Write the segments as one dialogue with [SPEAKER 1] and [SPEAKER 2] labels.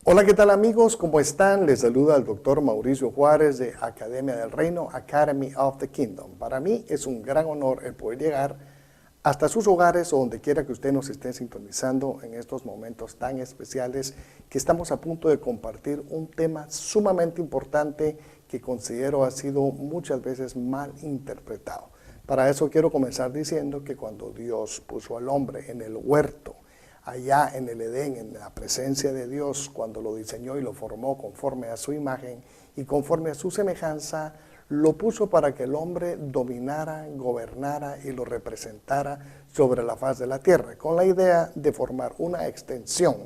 [SPEAKER 1] Hola, ¿qué tal amigos? ¿Cómo están? Les saluda el doctor Mauricio Juárez de Academia del Reino, Academy of the Kingdom. Para mí es un gran honor el poder llegar hasta sus hogares o donde quiera que usted nos esté sintonizando en estos momentos tan especiales que estamos a punto de compartir un tema sumamente importante que considero ha sido muchas veces mal interpretado. Para eso quiero comenzar diciendo que cuando Dios puso al hombre en el huerto, allá en el Edén, en la presencia de Dios, cuando lo diseñó y lo formó conforme a su imagen y conforme a su semejanza, lo puso para que el hombre dominara, gobernara y lo representara sobre la faz de la tierra, con la idea de formar una extensión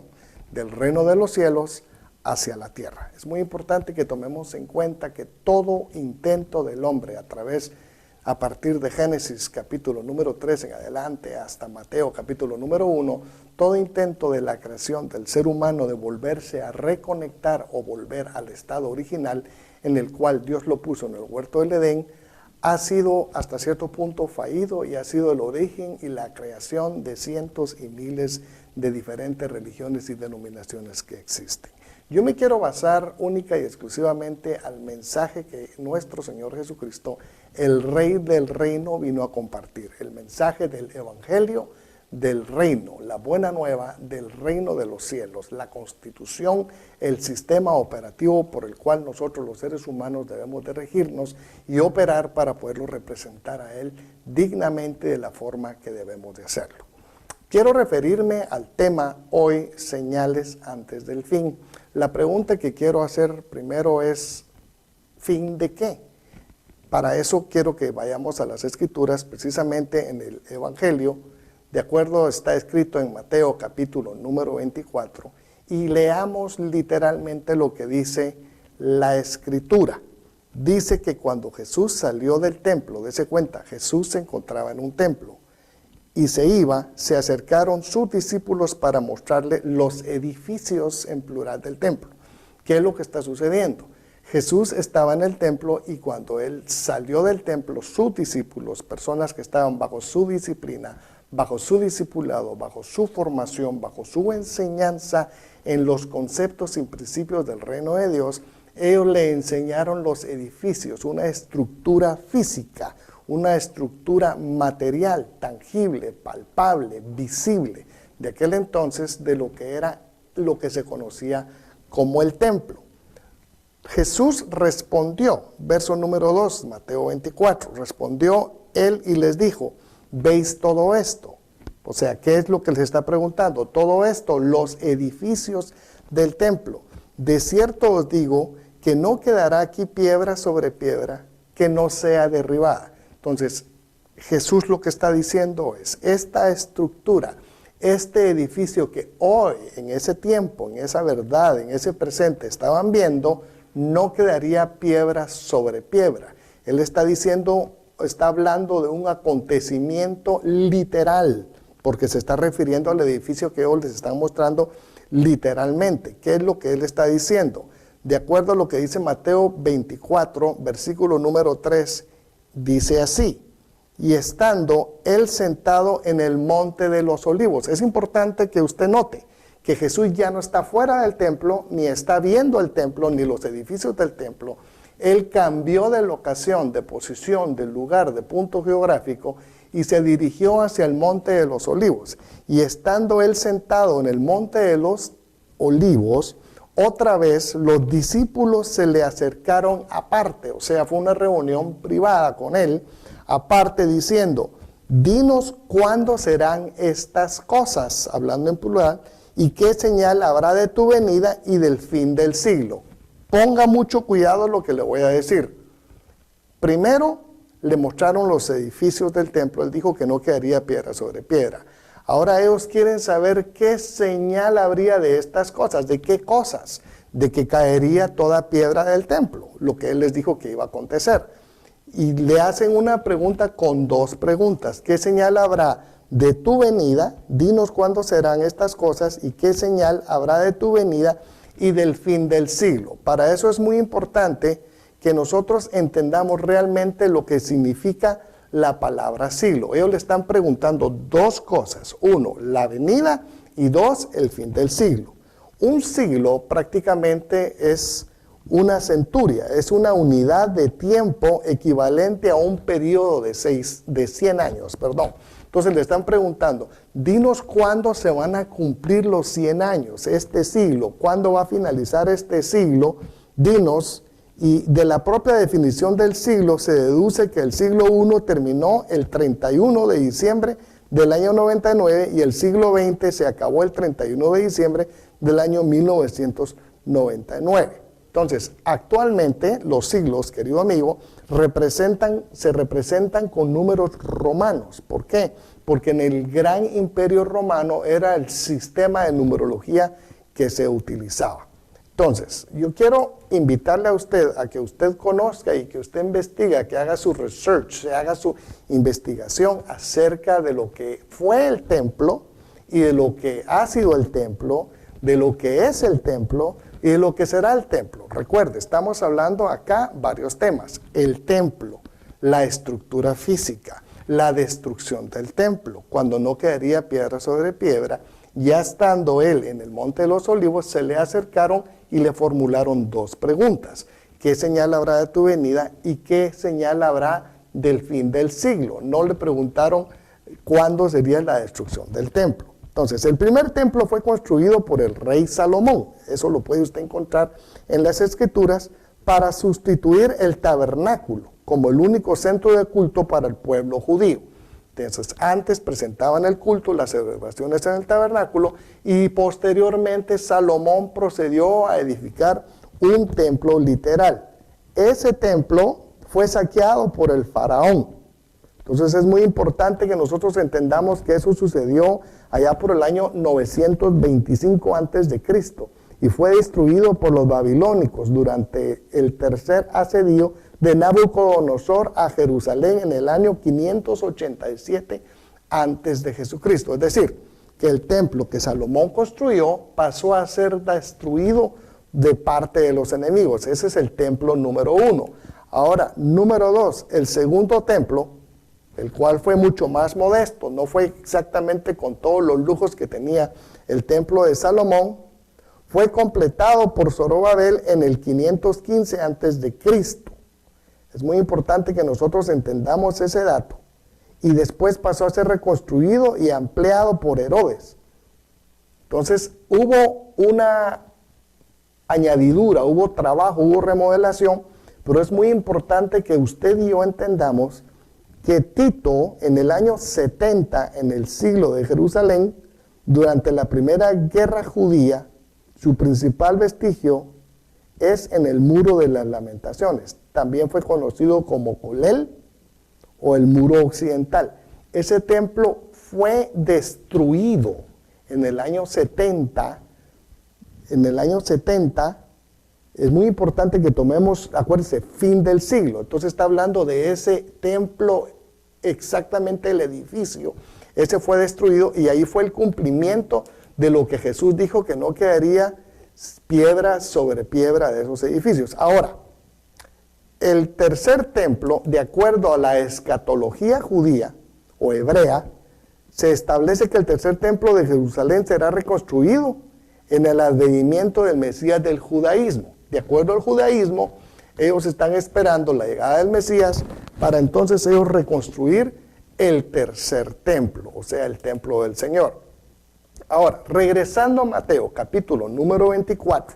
[SPEAKER 1] del reino de los cielos hacia la tierra. Es muy importante que tomemos en cuenta que todo intento del hombre a partir de Génesis capítulo número 3 en adelante hasta Mateo capítulo número 1, todo intento de la creación del ser humano de volverse a reconectar o volver al estado original en el cual Dios lo puso en el huerto del Edén, ha sido hasta cierto punto fallido y ha sido el origen y la creación de cientos y miles de diferentes religiones y denominaciones que existen. Yo me quiero basar única y exclusivamente al mensaje que nuestro Señor Jesucristo, el Rey del Reino, vino a compartir. El mensaje del Evangelio del Reino, la buena nueva del Reino de los cielos, la Constitución, el sistema operativo por el cual nosotros los seres humanos debemos de regirnos y operar para poderlo representar a Él dignamente de la forma que debemos de hacerlo. Quiero referirme al tema hoy, señales antes del fin. La pregunta que quiero hacer primero es, ¿fin de qué? Para eso quiero que vayamos a las Escrituras, precisamente en el Evangelio, de acuerdo está escrito en Mateo capítulo número 24, y leamos literalmente lo que dice la Escritura. Dice que cuando Jesús salió del templo, dése cuenta, Jesús se encontraba en un templo, y se iba, se acercaron sus discípulos para mostrarle los edificios en plural del templo. ¿Qué es lo que está sucediendo? Jesús estaba en el templo y cuando Él salió del templo, sus discípulos, personas que estaban bajo su disciplina, bajo su discipulado, bajo su formación, bajo su enseñanza en los conceptos y principios del reino de Dios, ellos le enseñaron los edificios, una estructura física, una estructura material, tangible, palpable, visible, de aquel entonces de lo que era lo que se conocía como el templo. Jesús respondió, verso número 2, Mateo 24, respondió Él y les dijo, ¿veis todo esto? O sea, ¿qué es lo que les está preguntando? Todo esto, los edificios del templo. De cierto os digo que no quedará aquí piedra sobre piedra que no sea derribada. Entonces, Jesús lo que está diciendo es, esta estructura, este edificio que hoy, en ese tiempo, en esa verdad, en ese presente estaban viendo, no quedaría piedra sobre piedra. Él está diciendo, está hablando de un acontecimiento literal, porque se está refiriendo al edificio que hoy les están mostrando literalmente. ¿Qué es lo que él está diciendo? De acuerdo a lo que dice Mateo 24, versículo número 3, dice así, y estando él sentado en el monte de los olivos. Es importante que usted note que Jesús ya no está fuera del templo, ni está viendo el templo, ni los edificios del templo. Él cambió de locación, de posición, de lugar, de punto geográfico, y se dirigió hacia el monte de los olivos. Y estando él sentado en el monte de los olivos, otra vez los discípulos se le acercaron aparte, o sea, fue una reunión privada con él, aparte diciendo, dinos cuándo serán estas cosas, hablando en plural, y qué señal habrá de tu venida y del fin del siglo. Ponga mucho cuidado en lo que le voy a decir. Primero, le mostraron los edificios del templo, él dijo que no quedaría piedra sobre piedra. Ahora ellos quieren saber qué señal habría de estas cosas, de qué cosas, de que caería toda piedra del templo, lo que él les dijo que iba a acontecer. Y le hacen una pregunta con dos preguntas. ¿Qué señal habrá de tu venida? Dinos cuándo serán estas cosas y qué señal habrá de tu venida y del fin del siglo. Para eso es muy importante que nosotros entendamos realmente lo que significa la palabra siglo. Ellos le están preguntando dos cosas. Uno, la venida, y dos, el fin del siglo. Un siglo prácticamente es una centuria, es una unidad de tiempo equivalente a un periodo de 100 años. Entonces le están preguntando, dinos cuándo se van a cumplir los 100 años, este siglo, cuándo va a finalizar este siglo, dinos. Y de la propia definición del siglo se deduce que el siglo I terminó el 31 de diciembre del año 99 y el siglo XX se acabó el 31 de diciembre del año 1999. Entonces, actualmente los siglos, querido amigo, se representan con números romanos. ¿Por qué? Porque en el gran imperio romano era el sistema de numerología que se utilizaba. Entonces, yo quiero invitarle a usted a que usted conozca y que usted investigue, que haga su research, se haga su investigación acerca de lo que fue el templo y de lo que ha sido el templo, de lo que es el templo y de lo que será el templo. Recuerde, estamos hablando acá varios temas. El templo, la estructura física, la destrucción del templo, cuando no quedaría piedra sobre piedra. Ya estando él en el Monte de los Olivos, se le acercaron y le formularon dos preguntas. ¿Qué señal habrá de tu venida y qué señal habrá del fin del siglo? No le preguntaron cuándo sería la destrucción del templo. Entonces, el primer templo fue construido por el rey Salomón. Eso lo puede usted encontrar en las Escrituras, para sustituir el tabernáculo como el único centro de culto para el pueblo judío. Entonces, antes presentaban el culto, las celebraciones en el tabernáculo, y posteriormente Salomón procedió a edificar un templo literal. Ese templo fue saqueado por el faraón. Entonces es muy importante que nosotros entendamos que eso sucedió allá por el año 925 a.C. y fue destruido por los babilónicos durante el tercer asedio de Nabucodonosor a Jerusalén en el año 587 antes de Jesucristo. Es decir, que el templo que Salomón construyó pasó a ser destruido de parte de los enemigos. Ese es el templo número 1. Ahora, número 2, el segundo templo, el cual fue mucho más modesto, no fue exactamente con todos los lujos que tenía el templo de Salomón, fue completado por Zorobabel en el 515 a.C. Es muy importante que nosotros entendamos ese dato. Y después pasó a ser reconstruido y ampliado por Herodes. Entonces hubo una añadidura, hubo trabajo, hubo remodelación, pero es muy importante que usted y yo entendamos que Tito, en el año 70, en el siglo de Jerusalén, durante la primera guerra judía, su principal vestigio es en el Muro de las Lamentaciones. También fue conocido como Colel o el Muro Occidental. Ese templo fue destruido en el año 70. En el año 70, es muy importante que tomemos, acuérdense, fin del siglo. Entonces está hablando de ese templo, exactamente el edificio. Ese fue destruido y ahí fue el cumplimiento de lo que Jesús dijo, que no quedaría piedra sobre piedra de esos edificios. Ahora, el tercer templo, de acuerdo a la escatología judía o hebrea, se establece que el tercer templo de Jerusalén será reconstruido en el advenimiento del Mesías del judaísmo. De acuerdo al judaísmo, ellos están esperando la llegada del Mesías para entonces ellos reconstruir el tercer templo, o sea, el templo del Señor. Ahora, regresando a Mateo, capítulo número 24,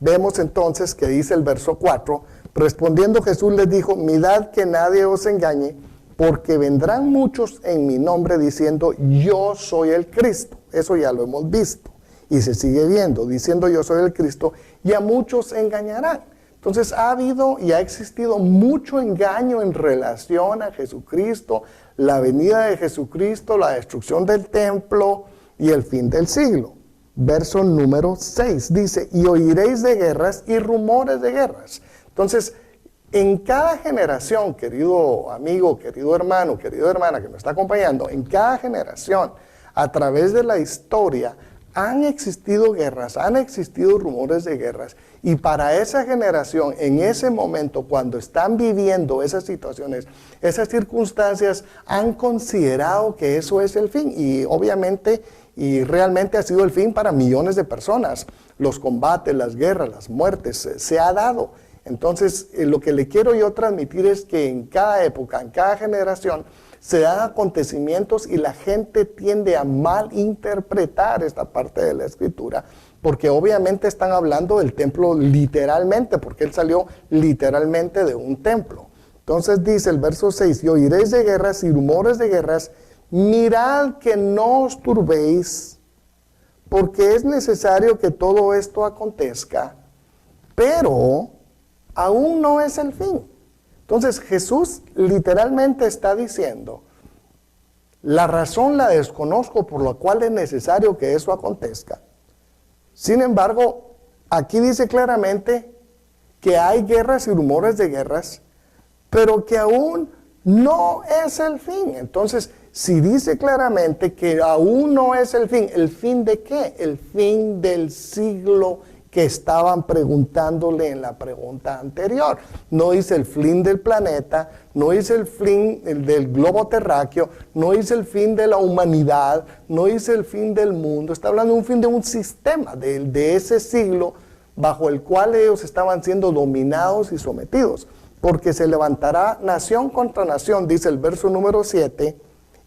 [SPEAKER 1] vemos entonces que dice el verso 4, respondiendo Jesús les dijo, mirad que nadie os engañe, porque vendrán muchos en mi nombre diciendo, yo soy el Cristo. Eso ya lo hemos visto. Y se sigue viendo, diciendo yo soy el Cristo, y a muchos engañarán. Entonces ha habido y ha existido mucho engaño en relación a Jesucristo, la venida de Jesucristo, la destrucción del templo y el fin del siglo. Verso número 6 dice, y oiréis de guerras y rumores de guerras. Entonces, en cada generación, querido amigo, querido hermano, querida hermana que me está acompañando, en cada generación, a través de la historia, han existido guerras, han existido rumores de guerras, y para esa generación, en ese momento, cuando están viviendo esas situaciones, esas circunstancias, han considerado que eso es el fin, y obviamente, y realmente ha sido el fin para millones de personas. Los combates, las guerras, las muertes, se ha dado. Entonces, lo que le quiero yo transmitir es que en cada época, en cada generación, se dan acontecimientos y la gente tiende a malinterpretar esta parte de la Escritura, porque obviamente están hablando del templo literalmente, porque él salió literalmente de un templo. Entonces dice el verso 6, y oiréis de guerras y rumores de guerras, mirad que no os turbéis, porque es necesario que todo esto acontezca, pero aún no es el fin. Entonces Jesús literalmente está diciendo, la razón la desconozco por la cual es necesario que eso acontezca. Sin embargo, aquí dice claramente que hay guerras y rumores de guerras, pero que aún no es el fin. Entonces, si dice claramente que aún no es ¿el fin de qué? El fin del siglo que estaban preguntándole en la pregunta anterior. No dice el fin del planeta, no dice el fin del globo terráqueo, no dice el fin de la humanidad, no dice el fin del mundo. Está hablando de un fin de un sistema, de ese siglo bajo el cual ellos estaban siendo dominados y sometidos. Porque se levantará nación contra nación, dice el verso número 7,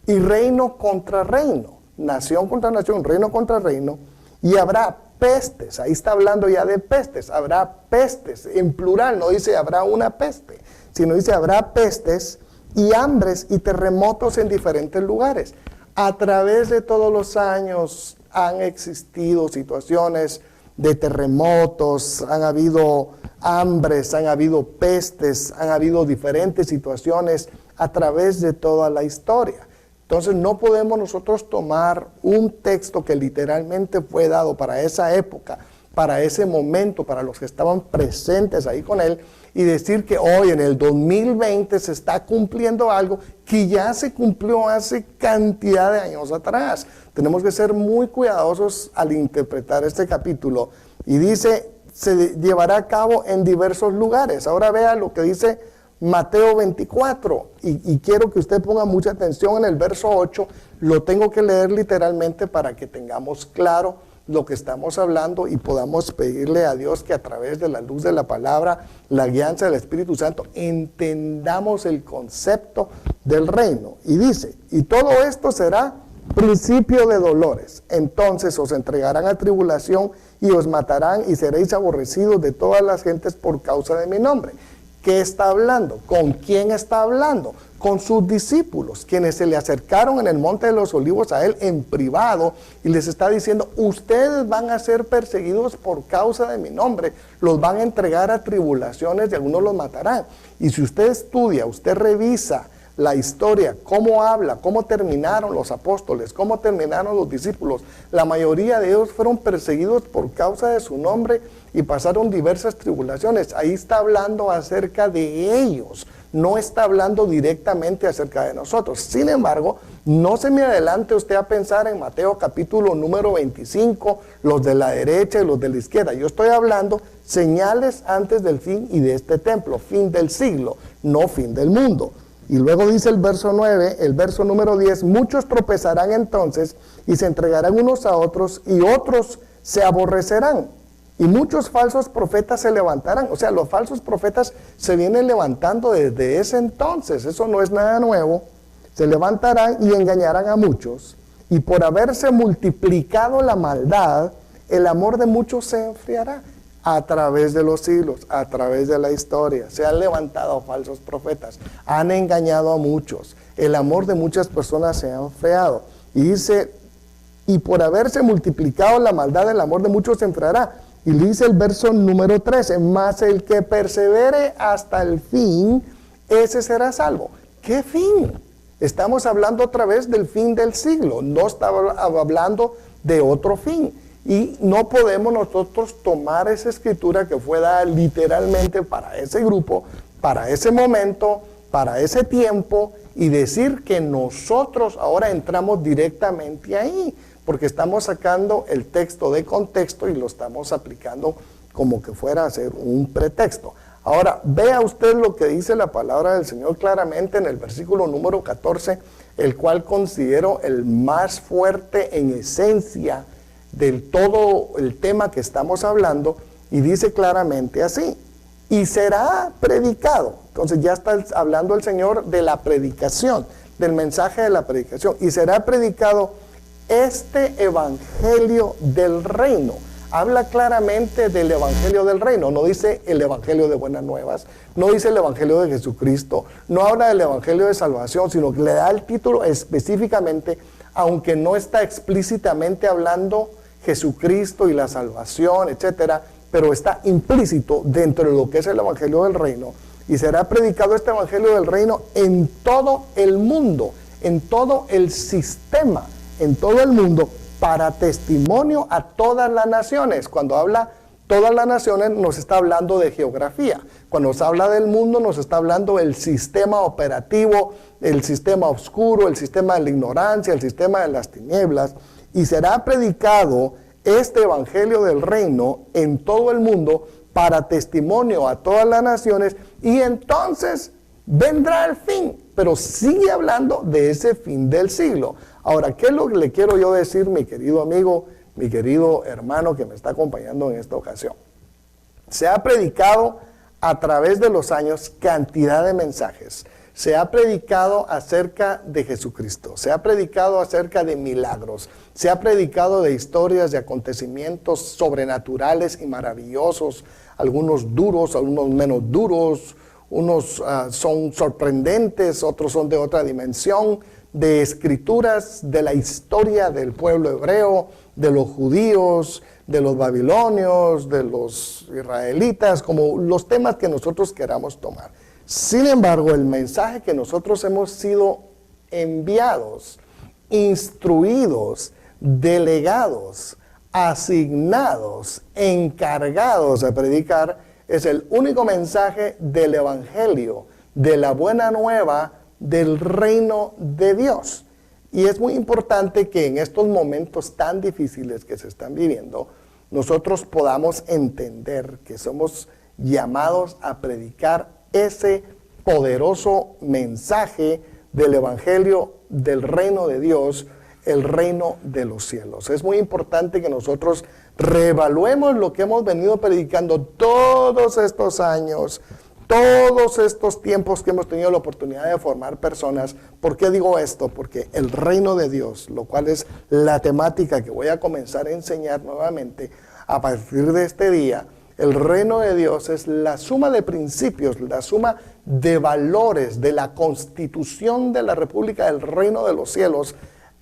[SPEAKER 1] y reino contra reino, nación contra nación, reino contra reino, y habrá pestes. Ahí está hablando ya de pestes. Habrá pestes en plural, no dice habrá una peste, sino dice habrá pestes y hambres y terremotos en diferentes lugares. A través de todos los años han existido situaciones de terremotos, han habido hambres, han habido pestes, han habido diferentes situaciones a través de toda la historia. Entonces no podemos nosotros tomar un texto que literalmente fue dado para esa época, para ese momento, para los que estaban presentes ahí con él, y decir que hoy en el 2020 se está cumpliendo algo que ya se cumplió hace cantidad de años atrás. Tenemos que ser muy cuidadosos al interpretar este capítulo. Y dice, se llevará a cabo en diversos lugares. Ahora vea lo que dice Mateo 24, y quiero que usted ponga mucha atención en el verso 8, lo tengo que leer literalmente para que tengamos claro lo que estamos hablando y podamos pedirle a Dios que a través de la luz de la palabra, la guianza del Espíritu Santo, entendamos el concepto del reino. Y dice, y todo esto será principio de dolores, entonces os entregarán a tribulación y os matarán y seréis aborrecidos de todas las gentes por causa de mi nombre. ¿Qué está hablando? ¿Con quién está hablando? Con sus discípulos, quienes se le acercaron en el Monte de los Olivos a él en privado y les está diciendo, ustedes van a ser perseguidos por causa de mi nombre, los van a entregar a tribulaciones y algunos los matarán. Y si usted estudia, usted revisa la historia, cómo habla, cómo terminaron los apóstoles, cómo terminaron los discípulos, la mayoría de ellos fueron perseguidos por causa de su nombre y pasaron diversas tribulaciones. Ahí está hablando acerca de ellos, no está hablando directamente acerca de nosotros. Sin embargo, no se me adelante usted a pensar en Mateo capítulo número 25, los de la derecha y los de la izquierda. Yo estoy hablando señales antes del fin y de este templo, fin del siglo, no fin del mundo. Y luego dice el verso 9, el verso número 10, muchos tropezarán entonces y se entregarán unos a otros y otros se aborrecerán. Y muchos falsos profetas se levantarán. O sea, los falsos profetas se vienen levantando desde ese entonces. Eso no es nada nuevo. Se levantarán y engañarán a muchos. Y por haberse multiplicado la maldad, el amor de muchos se enfriará. A través de los siglos, a través de la historia, se han levantado falsos profetas, han engañado a muchos, el amor de muchas personas se ha enfriado. Y dice, y por haberse multiplicado la maldad, el amor de muchos se enfriará. Y dice el verso número 13, mas el que persevere hasta el fin, ese será salvo. ¿Qué fin? Estamos hablando otra vez del fin del siglo, no estaba hablando de otro fin. Y no podemos nosotros tomar esa escritura que fue dada literalmente para ese grupo, para ese momento, para ese tiempo, y decir que nosotros ahora entramos directamente ahí. porque estamos sacando el texto de contexto y lo estamos aplicando como que fuera a ser un pretexto. Ahora, vea usted lo que dice la palabra del Señor claramente en el versículo número 14, el cual considero el más fuerte en esencia del todo el tema que estamos hablando, y dice claramente así: y será predicado. Entonces ya está hablando el Señor de la predicación, del mensaje de la predicación, y será predicado este evangelio del reino. Habla claramente del evangelio del reino, no dice el evangelio de buenas nuevas, no dice el evangelio de Jesucristo, no habla del evangelio de salvación, sino que le da el título específicamente, aunque no está explícitamente hablando Jesucristo y la salvación, etcétera, pero está implícito dentro de lo que es el evangelio del reino. Y será predicado este evangelio del reino en todo el mundo, en todo el sistema, en todo el mundo, para testimonio a todas las naciones. Cuando habla todas las naciones, nos está hablando de geografía. Cuando nos habla del mundo, nos está hablando del sistema operativo, el sistema oscuro, el sistema de la ignorancia, el sistema de las tinieblas. Y será predicado este evangelio del reino en todo el mundo para testimonio a todas las naciones, y entonces vendrá el fin. Pero sigue hablando de ese fin del siglo. Ahora, ¿qué es lo que le quiero yo decir, mi querido amigo, mi querido hermano que me está acompañando en esta ocasión? Se ha predicado a través de los años cantidad de mensajes. Se ha predicado acerca de Jesucristo, se ha predicado acerca de milagros, se ha predicado de historias, de acontecimientos sobrenaturales y maravillosos, algunos duros, algunos menos duros, unos son sorprendentes, otros son de otra dimensión, de escrituras de la historia del pueblo hebreo, de los judíos, de los babilonios, de los israelitas, como los temas que nosotros queramos tomar. Sin embargo, el mensaje que nosotros hemos sido enviados, instruidos, delegados, asignados, encargados de predicar, es el único mensaje del evangelio, de la buena nueva del reino de Dios. Y es muy importante que en estos momentos tan difíciles que se están viviendo, nosotros podamos entender que somos llamados a predicar ese poderoso mensaje del evangelio del reino de Dios, el reino de los cielos. Es muy importante que nosotros reevaluemos lo que hemos venido predicando todos estos años, todos estos tiempos que hemos tenido la oportunidad de formar personas. ¿Por qué digo esto? Porque el reino de Dios, lo cual es la temática que voy a comenzar a enseñar nuevamente a partir de este día, el reino de Dios es la suma de principios, la suma de valores de la constitución de la República del Reino de los Cielos,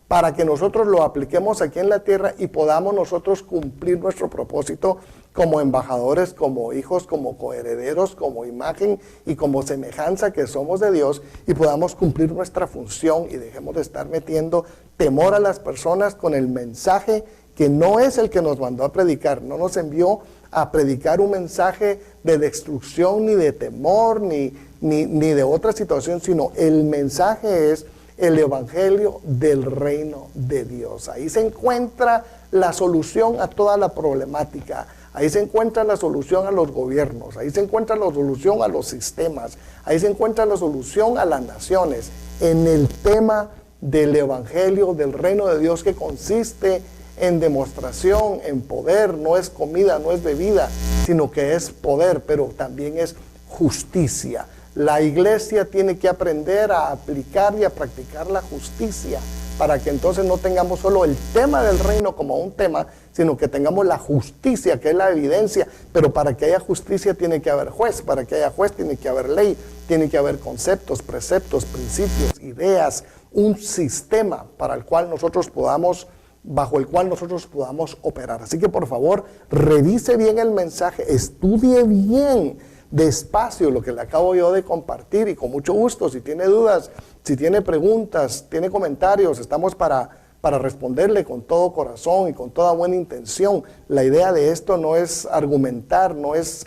[SPEAKER 1] para que nosotros lo apliquemos aquí en la tierra y podamos nosotros cumplir nuestro propósito como embajadores, como hijos, como coherederos, como imagen y como semejanza que somos de Dios, y podamos cumplir nuestra función y dejemos de estar metiendo temor a las personas con el mensaje que no es el que nos mandó a predicar. No nos envió a predicar un mensaje de destrucción, ni de temor, ni de otra situación, sino el mensaje es el evangelio del reino de Dios. Ahí se encuentra la solución a toda la problemática, ahí se encuentra la solución a los gobiernos, ahí se encuentra la solución a los sistemas, ahí se encuentra la solución a las naciones, en el tema del evangelio del reino de Dios, que consiste en demostración, en poder. No es comida, no es bebida, sino que es poder, pero también es justicia. La iglesia tiene que aprender a aplicar y a practicar la justicia, para que entonces no tengamos solo el tema del reino como un tema, sino que tengamos la justicia, que es la evidencia. Pero para que haya justicia tiene que haber juez, para que haya juez tiene que haber ley, tiene que haber conceptos, preceptos, principios, ideas, un sistema para el cual nosotros podamos, bajo el cual nosotros podamos operar. Así que por favor, revise bien el mensaje, estudie bien despacio lo que le acabo yo de compartir, y con mucho gusto, si tiene dudas, si tiene preguntas, tiene comentarios, estamos para responderle con todo corazón y con toda buena intención. La idea de esto no es argumentar, no es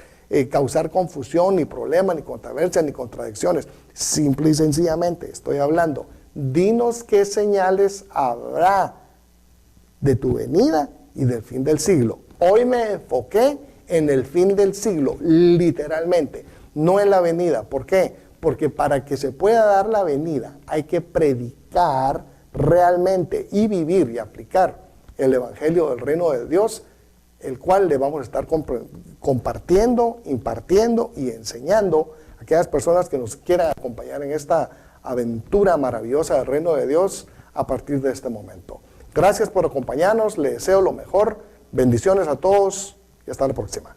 [SPEAKER 1] causar confusión, ni problema, ni controversia, ni contradicciones. Simple y sencillamente estoy hablando, dinos qué señales habrá de tu venida y del fin del siglo. Hoy me enfoqué en el fin del siglo, literalmente, no en la venida. ¿Por qué? Porque para que se pueda dar la venida hay que predicar realmente y vivir y aplicar el Evangelio del Reino de Dios, el cual le vamos a estar compartiendo, impartiendo y enseñando a aquellas personas que nos quieran acompañar en esta aventura maravillosa del Reino de Dios a partir de este momento. Gracias por acompañarnos, les deseo lo mejor, bendiciones a todos y hasta la próxima.